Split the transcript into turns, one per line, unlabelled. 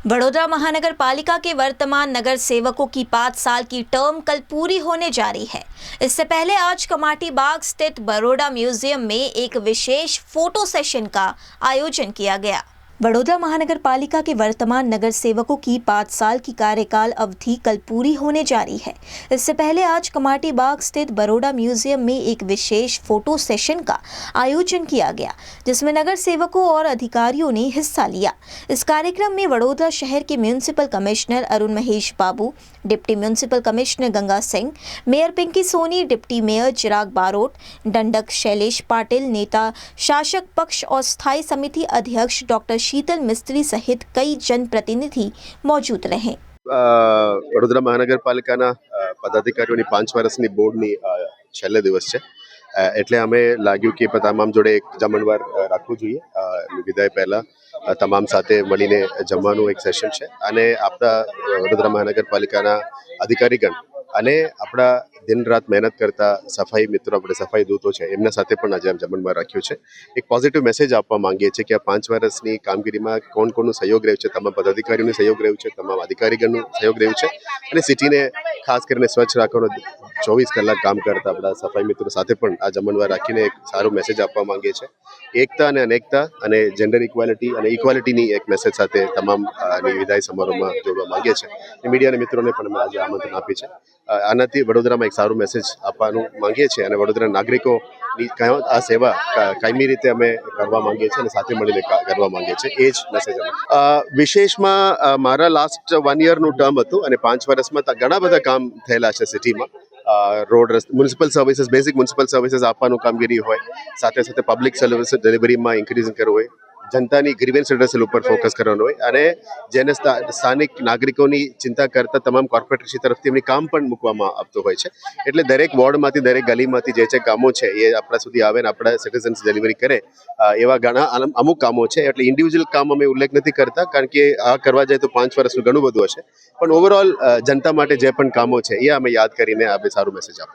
वडोदरा महानगर पालिका के वर्तमान नगर सेवकों की 5 साल की टर्म कल पूरी होने जा रही है। इससे पहले आज कमाटी बाग स्थित बड़ौदा म्यूजियम में एक विशेष फोटो सेशन का आयोजन किया गया। वडोदरा महानगर पालिका के वर्तमान नगर सेवकों की 5 साल की कार्यकाल अवधि कल पूरी होने जा रही है। इससे पहले आज कमाटी बाग स्थित बड़ौदा म्यूजियम में एक विशेष फोटो सेशन का आयोजन किया गया, जिसमें नगर सेवकों और अधिकारियों ने हिस्सा लिया। इस कार्यक्रम में वडोदरा शहर के municipal commissioner Arun Mahesh Babu, deputy municipal commissioner Ganga Singh, mayor Pinky Soni, deputy mayor Chirag Barot, दंडक शैलेश पाटिल, नेता शासक पक्ष और स्थायी समिति अध्यक्ष डॉक्टर शीतल मिस्त्री सहित कई जनप्रतिनिधि मौजूद रहे।
वडोदरा महानगरपालिकाના પદાધિકારીઓની 5 વર્ષની બોર્ડની છેલ્લે દિવસ છે, એટલે અમે લાગ્યું કે તમામ જોડે એક જમણવાર રાખવું જોઈએ। વિદાય પહેલા તમામ સાથે મળીને જમવાનું એક સેશન છે અને આપણા વડોદરા મહાનગરપાલિકાના અધિકારીગણ અને આપણા દિન રાત મહેનત કરતા સફાઈ મિત્રો, આપણે સફાઈ દૂતો છે, એમના સાથે પણ આજે જમણવાર રાખ્યું છે। એક પોઝિટિવ મેસેજ આપવા માંગીએ છીએ કે આ 5 વર્ષની કામગીરીમાં કોનું સહયોગ રહ્યું છે, તમામ પદાધિકારીઓનું સહયોગ રહ્યું છે, તમામ અધિકારીગણનું સહયોગ રહ્યું છે અને સિટીને ખાસ કરીને સ્વચ્છ રાખવાનો 24 કલાક કામ કરતા આપણા સફાઈ મિત્રો સાથે પણ આ જમણવાર રાખીને એક સારો મેસેજ આપવા માંગીએ છીએ। એકતા અને અનેકતા અને જેન્ડર ઇક્વાલિટી અને ઇક્વાલિટીની એક મેસેજ સાથે તમામની વિદાય સમારોહમાં જોડવા માંગીએ છીએ। મીડિયાના મિત્રોને પણ અમે આજે આમંત્રણ આપ્યું છે। આનાથી વડોદરામાં એક સારો મેસેજ આપવાનું માંગીએ છીએ અને વડોદરા નાગરિકોની આ સેવા કાયમી રીતે અમે કરવા માંગીએ છીએ અને સાથે મળીને કરવા માંગીએ છીએ। એ જ મેસેજ અમે વિશેષમાં મારા લાસ્ટ 1 યરનું ટર્મ હતું અને 5 વર્ષમાં ઘણા બધા કામ થયેલા છે સિટીમાં। Road, municipal services, basic municipal services આપવાનું કામગીરી હોય, સાથે સાથે પબ્લિક સર્વિસ ડિલિવરીમાં ઇન્ક્રીઝ કરવું હોય, જનતાની ગ્રીવન્સ એડ્રેસલ ઉપર ફોકસ કરવાનું હોય અને જેને સ્થાનિક નાગરિકોની ચિંતા કરતા તમામ કોર્પોરેશન તરફથી એમની કામ પણ મૂકવામાં આવતું હોય છે। એટલે દરેક વોર્ડમાંથી, દરેક ગલીમાંથી જે કામો છે એ આપણા સુધી આવે ને આપણા સિટીઝન્સ ડિલિવરી કરે, એવા ઘણા અમુક કામો છે। એટલે ઇન્ડિવિજ્યુઅલ કામ અમે ઉલ્લેખ નથી કરતા, કારણ કે આ કરવા જાય તો 5 વર્ષનું ઘણું બધું હશે, પણ ઓવરઓલ જનતા માટે જે પણ કામો છે એ અમે યાદ કરીને આપણે સારું મેસેજ આપીએ।